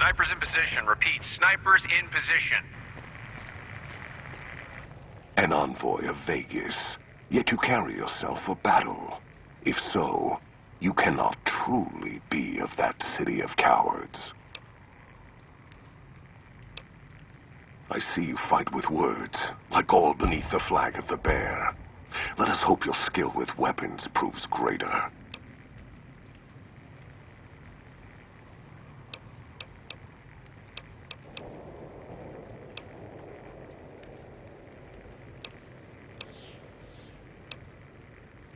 Snipers in position. Repeat, snipers in position. An envoy of Vegas, yet you carry yourself for battle. If so, you cannot truly be of that city of cowards. I see you fight with words, like all beneath the flag of the bear. Let us hope your skill with weapons proves greater.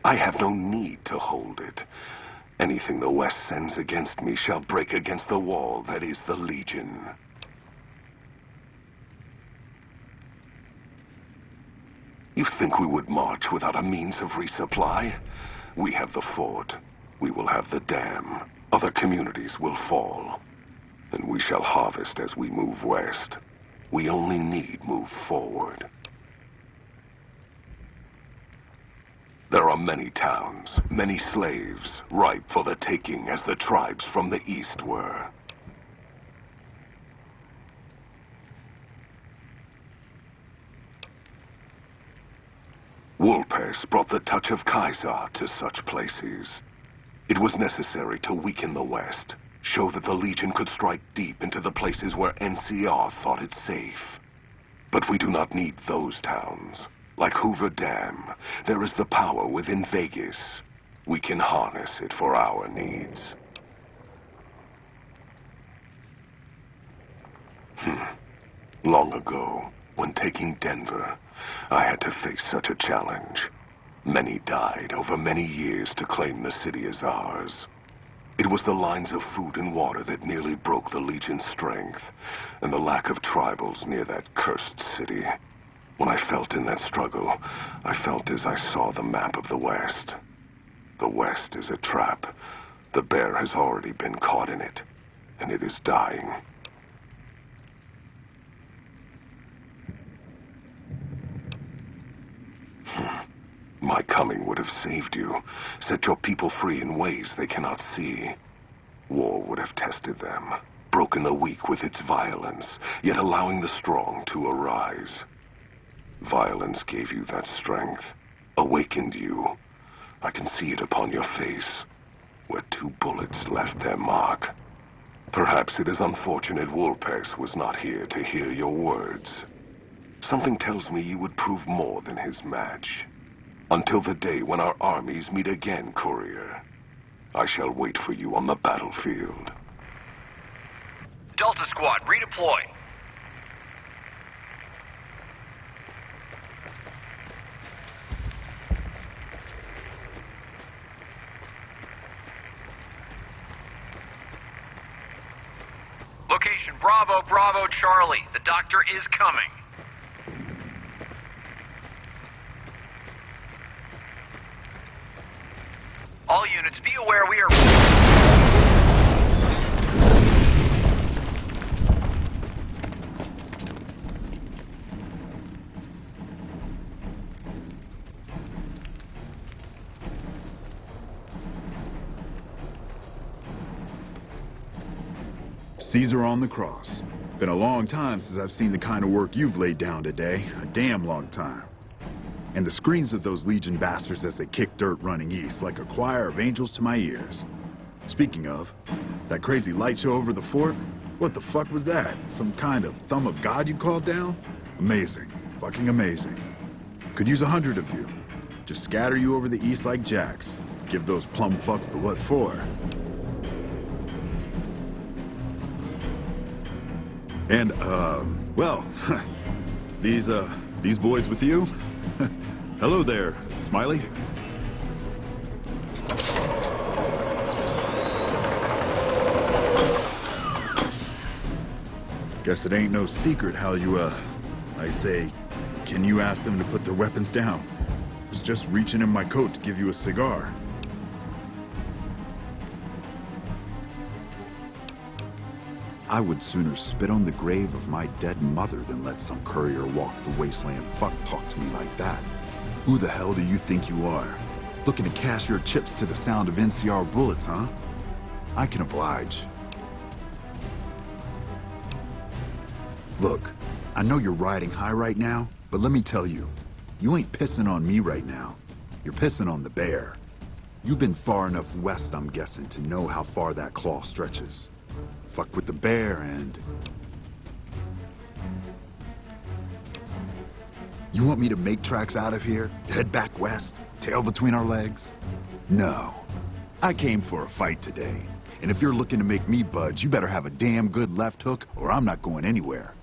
I have no need to hold it. Anything the West sends against me shall break against the wall that is the Legion. You think we would march without a means of resupply? We have the fort. We will have the dam. Other communities will fall. And we shall harvest as we move west. We only need move forward. There are many towns, many slaves, ripe for the taking as the tribes from the east were. Wolpes brought the touch of Kaiser to such places. It was necessary to weaken the West, show that the Legion could strike deep into the places where NCR thought it safe. But we do not need those towns. Like Hoover Dam, there is the power within Vegas. We can harness it for our needs. Long ago, when taking Denver, I had to face such a challenge. Many died over many years to claim the city as ours. It was the lines of food and water that nearly broke the Legion's strength, and the lack of tribals near that cursed city. When I felt in that struggle, I felt as I saw the map of the West. The West is a trap. The bear has already been caught in it, and it is dying. My coming would have saved you, set your people free in ways they cannot see. War would have tested them, broken the weak with its violence, yet allowing the strong to arise. Violence gave you that strength, awakened you. I can see it upon your face, where 2 bullets left their mark. Perhaps it is unfortunate Wolpes was not here to hear your words. Something tells me you would prove more than his match. Until the day when our armies meet again, Courier. I shall wait for you on the battlefield. Delta Squad, redeploy. Location Bravo, Bravo, Charlie. The doctor is coming. All units, be aware we are... Caesar on the cross. Been a long time since I've seen the kind of work you've laid down today. A damn long time. And the screams of those Legion bastards as they kick dirt running east like a choir of angels to my ears. Speaking of, that crazy light show over the fort? What the fuck was that? Some kind of thumb of God you called down? Amazing. Fucking amazing. Could use 100 of you. Just scatter you over the east like jacks. Give those plum fucks the what for. And, well, these boys with you? Hello there, Smiley. Guess it ain't no secret how you, I say, can you ask them to put their weapons down? I was just reaching in my coat to give you a cigar. I would sooner spit on the grave of my dead mother than let some courier walk the wasteland fuck talk to me like that. Who the hell do you think you are? Looking to cash your chips to the sound of NCR bullets, huh? I can oblige. Look, I know you're riding high right now, but let me tell you, you ain't pissing on me right now. You're pissing on the bear. You've been far enough west, I'm guessing, to know how far that claw stretches. Fuck with the bear and... You want me to make tracks out of here? Head back west? Tail between our legs? No. I came for a fight today. And if you're looking to make me budge, you better have a damn good left hook, or I'm not going anywhere.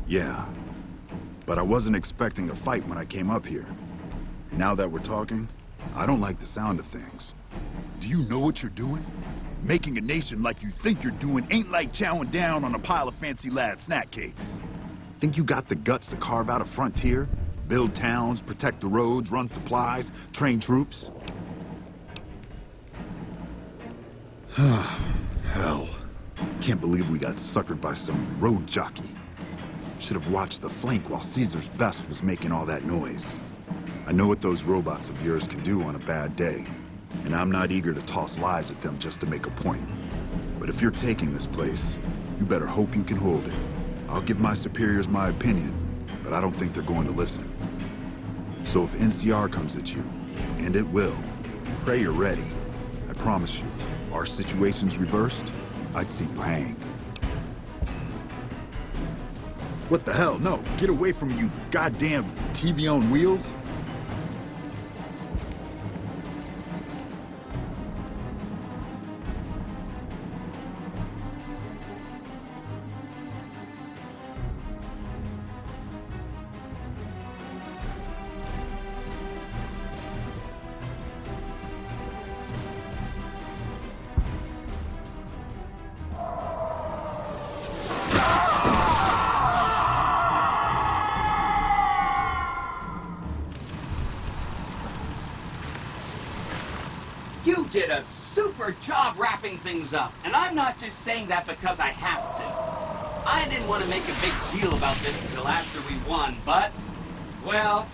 Yeah. But I wasn't expecting a fight when I came up here. And now that we're talking, I don't like the sound of things. Do you know what you're doing? Making a nation like you think you're doing ain't like chowing down on a pile of fancy lad snack cakes. Think you got the guts to carve out a frontier? Build towns, protect the roads, run supplies, train troops? Hell. Can't believe we got suckered by some road jockey. Should have watched the flank while Caesar's best was making all that noise. I know what those robots of yours can do on a bad day, and I'm not eager to toss lies at them just to make a point. But if you're taking this place, you better hope you can hold it. I'll give my superiors my opinion, but I don't think they're going to listen. So if NCR comes at you, and it will, pray you're ready. I promise you, our situation's reversed, I'd see you hang. What the hell? No, get away from me, you goddamn TV on wheels. You did a super job wrapping things up, and I'm not just saying that because I have to. I didn't want to make a big deal about this until after we won, but, well,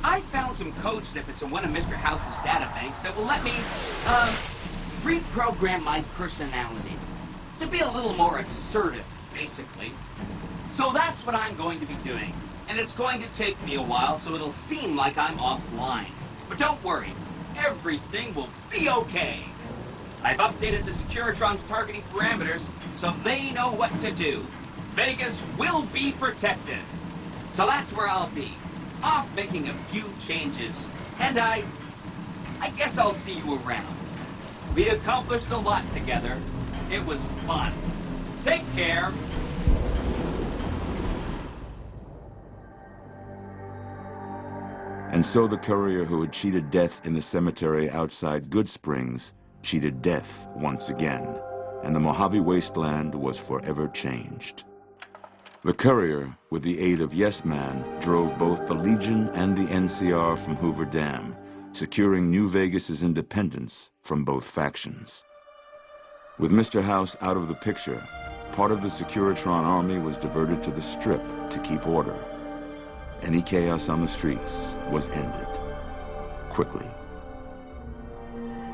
I found some code snippets in one of Mr. House's databanks that will let me, reprogram my personality to be a little more assertive, basically. So that's what I'm going to be doing, and it's going to take me a while, so it'll seem like I'm offline. But don't worry. Everything will be okay. I've updated the Securitron's targeting parameters so they know what to do. Vegas will be protected. So that's where I'll be, off making a few changes. And I guess I'll see you around. We accomplished a lot together. It was fun. Take care. And so the courier who had cheated death in the cemetery outside Good Springs cheated death once again, and the Mojave wasteland was forever changed. The courier, with the aid of Yes Man, drove both the Legion and the NCR from Hoover Dam, securing New Vegas's independence from both factions. With Mr. House out of the picture, part of the Securitron army was diverted to the Strip to keep order. Any chaos on the streets was ended, quickly.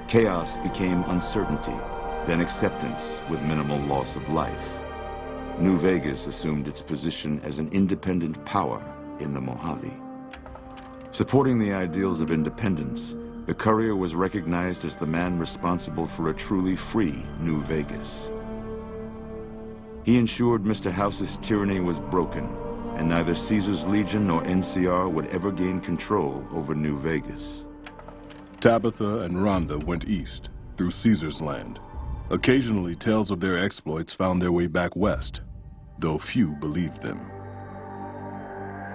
Chaos became uncertainty, then acceptance with minimal loss of life. New Vegas assumed its position as an independent power in the Mojave. Supporting the ideals of independence, the courier was recognized as the man responsible for a truly free New Vegas. He ensured Mr. House's tyranny was broken, and neither Caesar's Legion nor NCR would ever gain control over New Vegas. Tabitha and Rhonda went east, through Caesar's land. Occasionally, tales of their exploits found their way back west, though few believed them.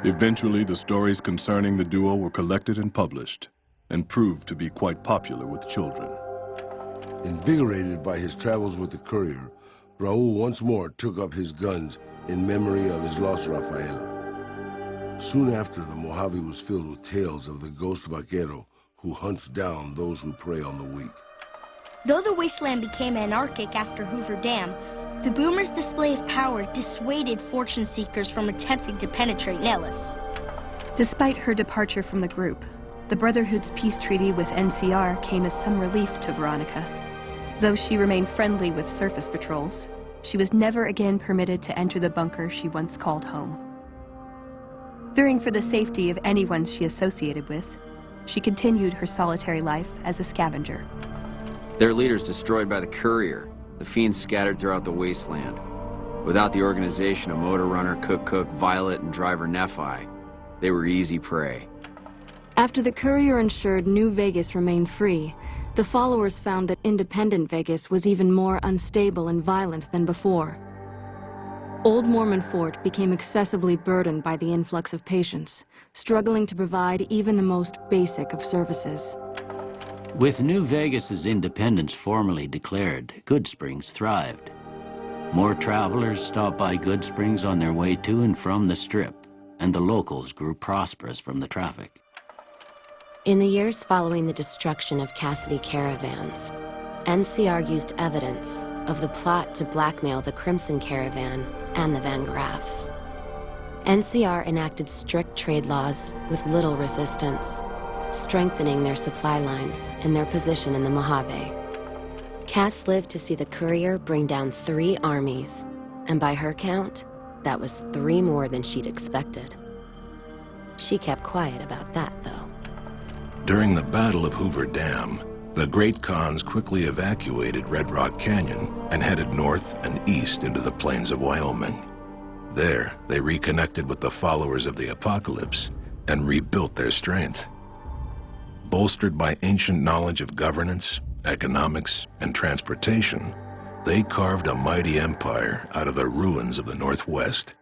Eventually, the stories concerning the duo were collected and published, and proved to be quite popular with children. Invigorated by his travels with the courier, Raul once more took up his guns in memory of his lost Rafaela. Soon after, the Mojave was filled with tales of the ghost vaquero who hunts down those who prey on the weak. Though the wasteland became anarchic after Hoover Dam, the Boomers' display of power dissuaded fortune seekers from attempting to penetrate Nellis. Despite her departure from the group, the Brotherhood's peace treaty with NCR came as some relief to Veronica. Though she remained friendly with surface patrols, she was never again permitted to enter the bunker she once called home. Fearing for the safety of anyone she associated with, she continued her solitary life as a scavenger. Their leaders destroyed by the courier, the fiends scattered throughout the wasteland. Without the organization of Motor Runner, Cook, Violet, and driver Nephi, they were easy prey. After the courier ensured New Vegas remained free, the followers found that Independent Vegas was even more unstable and violent than before. Old Mormon Fort became excessively burdened by the influx of patients, struggling to provide even the most basic of services. With New Vegas's independence formally declared, Goodsprings thrived. More travelers stopped by Goodsprings on their way to and from the Strip, and the locals grew prosperous from the traffic. In the years following the destruction of Cassidy caravans, NCR used evidence of the plot to blackmail the Crimson Caravan and the Van Graffs. NCR enacted strict trade laws with little resistance, strengthening their supply lines and their position in the Mojave. Cass lived to see the courier bring down 3 armies, and by her count, that was 3 more than she'd expected. She kept quiet about that, though. During the Battle of Hoover Dam, the Great Khans quickly evacuated Red Rock Canyon and headed north and east into the plains of Wyoming. There, they reconnected with the followers of the Apocalypse and rebuilt their strength. Bolstered by ancient knowledge of governance, economics, and transportation, they carved a mighty empire out of the ruins of the Northwest.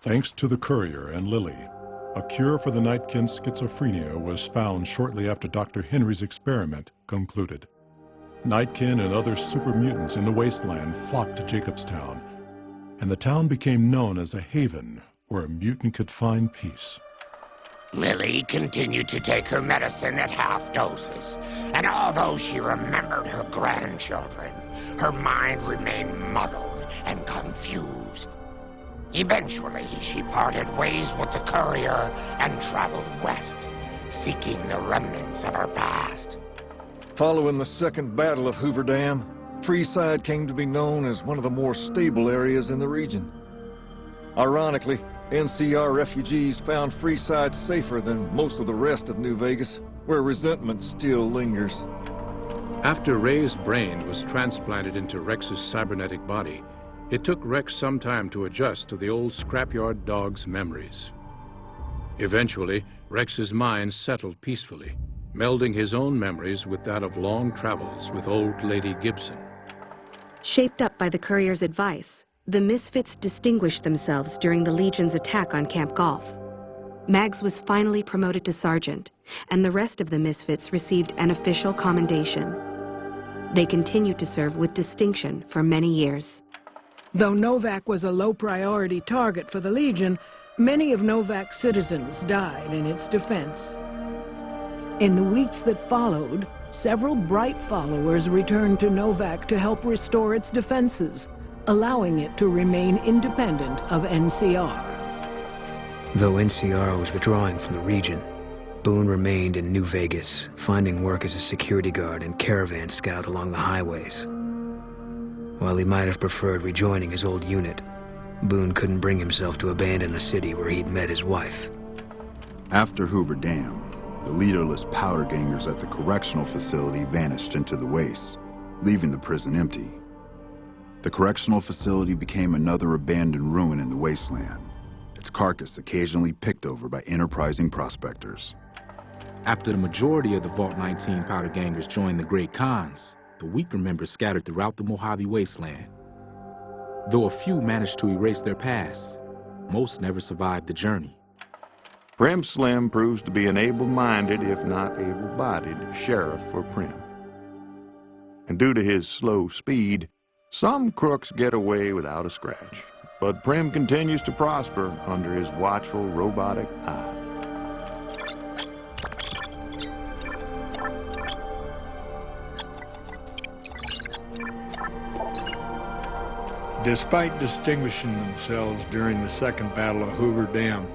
Thanks to the courier and Lily, a cure for the Nightkin's schizophrenia was found shortly after Dr. Henry's experiment concluded. Nightkin and other super mutants in the wasteland flocked to Jacobstown, and the town became known as a haven where a mutant could find peace. Lily continued to take her medicine at half doses, and although she remembered her grandchildren, her mind remained muddled and confused. Eventually, she parted ways with the courier and traveled west, seeking the remnants of her past. Following the Second Battle of Hoover Dam, Freeside came to be known as one of the more stable areas in the region. Ironically, NCR refugees found Freeside safer than most of the rest of New Vegas, where resentment still lingers. After Ray's brain was transplanted into Rex's cybernetic body, it took Rex some time to adjust to the old scrapyard dog's memories. Eventually, Rex's mind settled peacefully, melding his own memories with that of long travels with old Lady Gibson. Shaped up by the courier's advice, the Misfits distinguished themselves during the Legion's attack on Camp Golf. Mags was finally promoted to sergeant, and the rest of the Misfits received an official commendation. They continued to serve with distinction for many years. Though Novak was a low-priority target for the Legion, many of Novak's citizens died in its defense. In the weeks that followed, several bright followers returned to Novak to help restore its defenses, allowing it to remain independent of NCR. Though NCR was withdrawing from the region, Boone remained in New Vegas, finding work as a security guard and caravan scout along the highways. While he might have preferred rejoining his old unit, Boone couldn't bring himself to abandon the city where he'd met his wife. After Hoover Dam, the leaderless powder gangers at the correctional facility vanished into the wastes, leaving the prison empty. The correctional facility became another abandoned ruin in the wasteland, its carcass occasionally picked over by enterprising prospectors. After the majority of the Vault 19 powder gangers joined the Great Khans, the weaker members scattered throughout the Mojave wasteland. Though a few managed to erase their past, most never survived the journey. Prim Slim proves to be an able-minded, if not able-bodied, sheriff for Prim. And due to his slow speed, some crooks get away without a scratch. But Prim continues to prosper under his watchful, robotic eye. Despite distinguishing themselves during the Second Battle of Hoover Dam,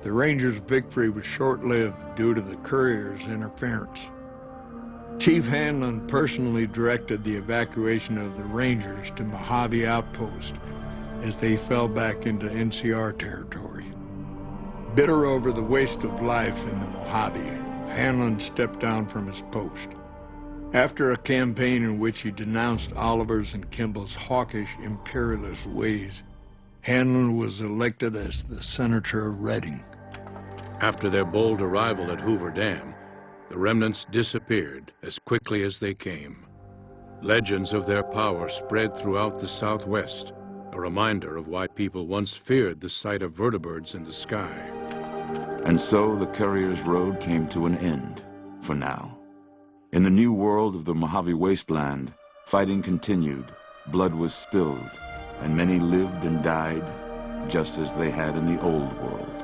the Rangers' victory was short-lived due to the courier's interference. Chief Hanlon personally directed the evacuation of the Rangers to Mojave Outpost as they fell back into NCR territory. Bitter over the waste of life in the Mojave, Hanlon stepped down from his post. After a campaign in which he denounced Oliver's and Kimball's hawkish, imperialist ways, Hanlon was elected as the Senator of Reading. After their bold arrival at Hoover Dam, the remnants disappeared as quickly as they came. Legends of their power spread throughout the Southwest, a reminder of why people once feared the sight of vertibirds in the sky. And so the courier's road came to an end, for now. In the new world of the Mojave Wasteland, fighting continued, blood was spilled, and many lived and died just as they had in the old world.